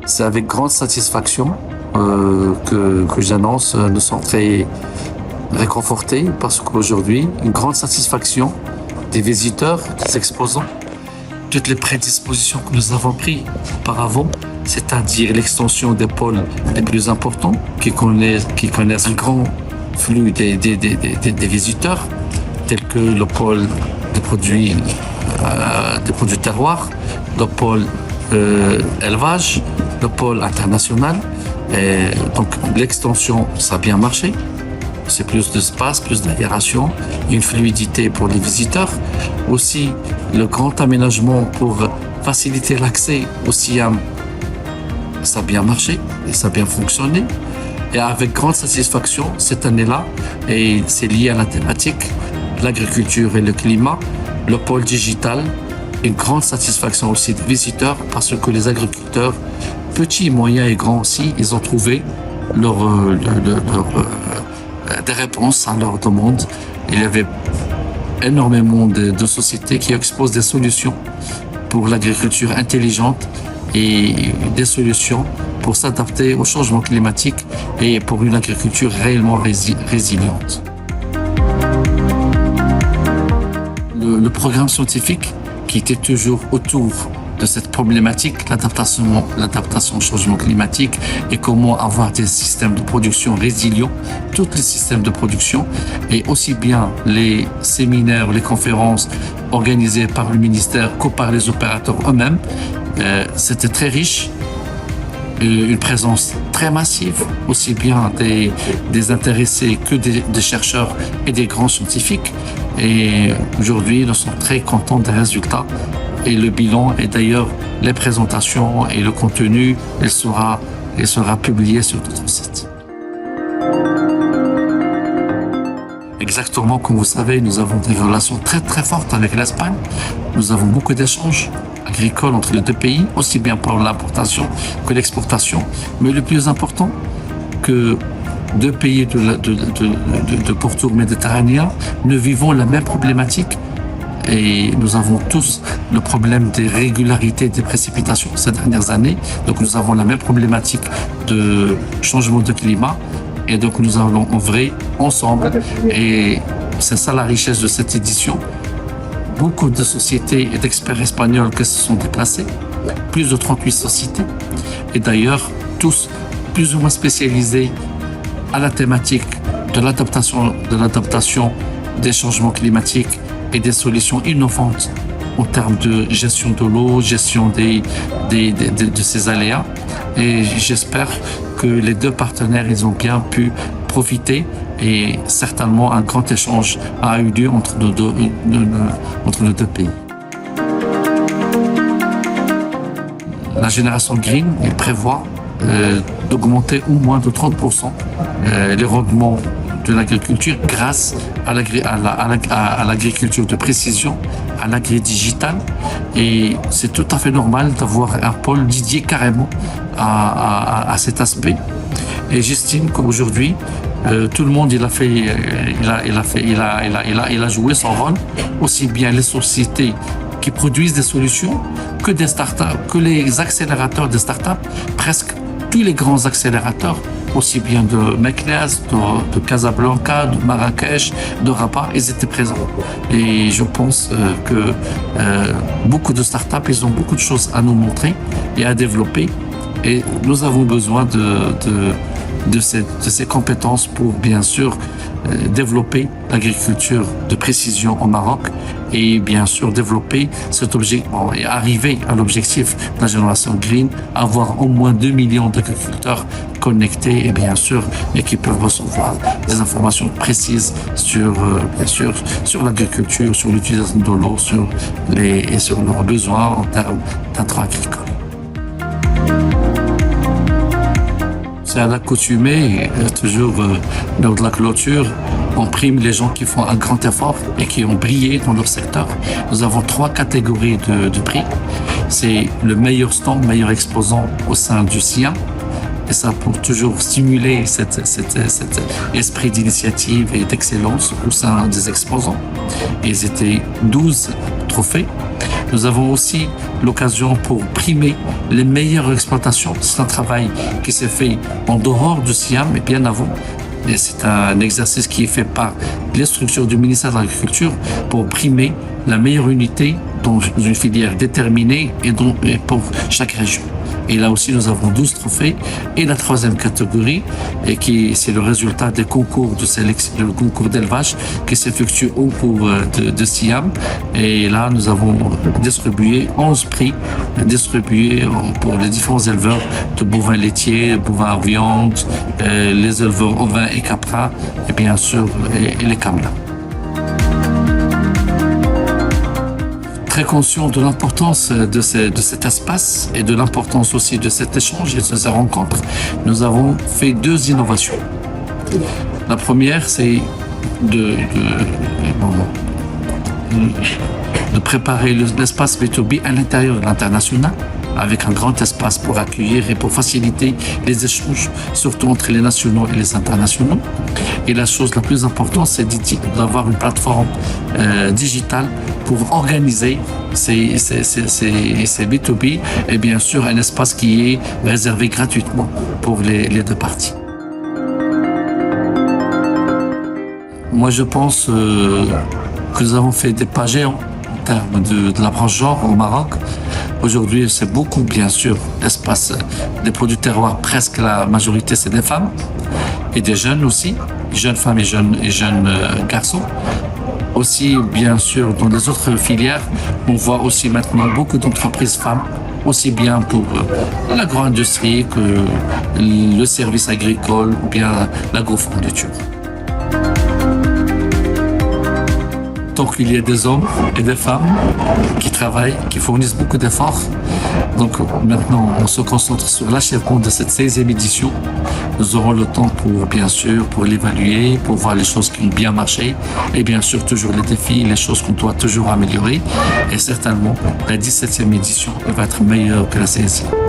C'est avec grande satisfaction que j'annonce nous sommes très réconfortés parce qu'aujourd'hui, une grande satisfaction des visiteurs, des exposants, toutes les prédispositions que nous avons prises auparavant, c'est-à-dire l'extension des pôles les plus importants qui connaissent un grand flux des visiteurs, tels que le pôle des produits terroirs, le pôle élevage, le pôle international. Et donc l'extension, ça a bien marché. C'est plus d'espace, plus d'aération, une fluidité pour les visiteurs. Aussi, le grand aménagement pour faciliter l'accès au Siam, ça a bien marché et ça a bien fonctionné. Et avec grande satisfaction, cette année-là, et c'est lié à la thématique, l'agriculture et le climat, le pôle digital, une grande satisfaction aussi des visiteurs parce que les agriculteurs, petits, moyens et grands aussi, ils ont trouvé des réponses à leurs demandes. Il y avait énormément de sociétés qui exposent des solutions pour l'agriculture intelligente et des solutions pour s'adapter au changement climatique et pour une agriculture réellement résiliente. Le programme scientifique qui était toujours autour de cette problématique, l'adaptation au changement climatique et comment avoir des systèmes de production résilients, tous les systèmes de production, et aussi bien les séminaires, les conférences organisées par le ministère que par les opérateurs eux-mêmes. C'était très riche, une présence très massive, aussi bien des intéressés que des chercheurs et des grands scientifiques. Et aujourd'hui, nous sommes très contents des résultats. Et le bilan, et d'ailleurs les présentations et le contenu, il sera publié sur notre site. Exactement comme vous savez, nous avons des relations très très fortes avec l'Espagne. Nous avons beaucoup d'échanges agricoles entre les deux pays, aussi bien pour l'importation que l'exportation. Mais le plus important, que deux pays de pourtour méditerranéen, nous vivons la même problématique. Et nous avons tous le problème des régularités des précipitations ces dernières années. Donc nous avons la même problématique de changement de climat. Et donc nous allons œuvrer ensemble. Et c'est ça la richesse de cette édition. Beaucoup de sociétés et d'experts espagnols qui se sont déplacés. Plus de 38 sociétés. Et d'ailleurs, tous plus ou moins spécialisés à la thématique de l'adaptation des changements climatiques et des solutions innovantes en termes de gestion de l'eau, gestion de ces aléas. Et j'espère que les deux partenaires, ils ont bien pu profiter et certainement un grand échange a eu lieu entre nos deux pays. La génération Green, il prévoit d'augmenter au moins de 30% les rendements de l'agriculture grâce à l'agriculture de précision, à l'agri-digital. Et c'est tout à fait normal d'avoir un pôle dédié carrément à cet aspect. Et j'estime qu'aujourd'hui, tout le monde il a joué son rôle, aussi bien les sociétés qui produisent des solutions que des startups, que les accélérateurs des startups, presque tous les grands accélérateurs, aussi bien de Meknès, de Casablanca, de Marrakech, de Rabat, ils étaient présents. Et je pense que beaucoup de startups, ils ont beaucoup de choses à nous montrer et à développer. Et nous avons besoin de ces compétences pour, bien sûr, développer l'agriculture de précision au Maroc et, bien sûr, développer cet objectif, et arriver à l'objectif de la génération Green, avoir au moins 2 millions d'agriculteurs connectés et, bien sûr, et qui peuvent recevoir des informations précises sur, bien sûr, sur l'agriculture, sur l'utilisation de l'eau, et sur leurs besoins en termes d'intrants agricoles. C'est à l'accoutumée, toujours lors de la clôture, on prime les gens qui font un grand effort et qui ont brillé dans leur secteur. Nous avons 3 catégories de prix. C'est le meilleur stand, meilleur exposant au sein du Siam. Et ça pour toujours stimuler cet esprit d'initiative et d'excellence au sein des exposants. Ils étaient 12 trophées. Nous avons aussi l'occasion pour primer les meilleures exploitations. C'est un travail qui s'est fait en dehors du Siam et bien avant. Et c'est un exercice qui est fait par les structures du ministère de l'Agriculture pour primer la meilleure unité dans une filière déterminée et pour chaque région. Et là aussi, nous avons 12 trophées. Et la troisième catégorie, c'est le résultat des concours de sélection, le concours d'élevage qui s'effectue au cours de Siam. Et là, nous avons distribué 11 prix distribués pour les différents éleveurs de bovins laitiers, bovins à viande, les éleveurs ovins et capras, et bien sûr, et les camelins. Très conscient de l'importance de cet espace et de l'importance aussi de cet échange et de ces rencontres, nous avons fait 2 innovations. La première, c'est de préparer l'espace B2B à l'intérieur de l'international, avec un grand espace pour accueillir et pour faciliter les échanges, surtout entre les nationaux et les internationaux. Et la chose la plus importante, c'est d'avoir une plateforme digitale pour organiser ces B2B et bien sûr un espace qui est réservé gratuitement pour les 2 parties. Moi, je pense que nous avons fait des pas géants en termes de la branche genre au Maroc. Aujourd'hui, c'est beaucoup, bien sûr, l'espace des produits terroirs. Presque la majorité, c'est des femmes et des jeunes aussi, jeunes femmes et jeunes garçons. Aussi, bien sûr, dans les autres filières, on voit aussi maintenant beaucoup d'entreprises femmes, aussi bien pour l'agro-industrie que le service agricole ou bien l'agrofourniture. Tant qu'il y a des hommes et des femmes qui travaillent, qui fournissent beaucoup d'efforts. Donc maintenant, on se concentre sur l'achèvement de cette 16e édition. Nous aurons le temps pour l'évaluer, pour voir les choses qui ont bien marché et bien sûr toujours les défis, les choses qu'on doit toujours améliorer. Et certainement, la 17e édition va être meilleure que la 16e.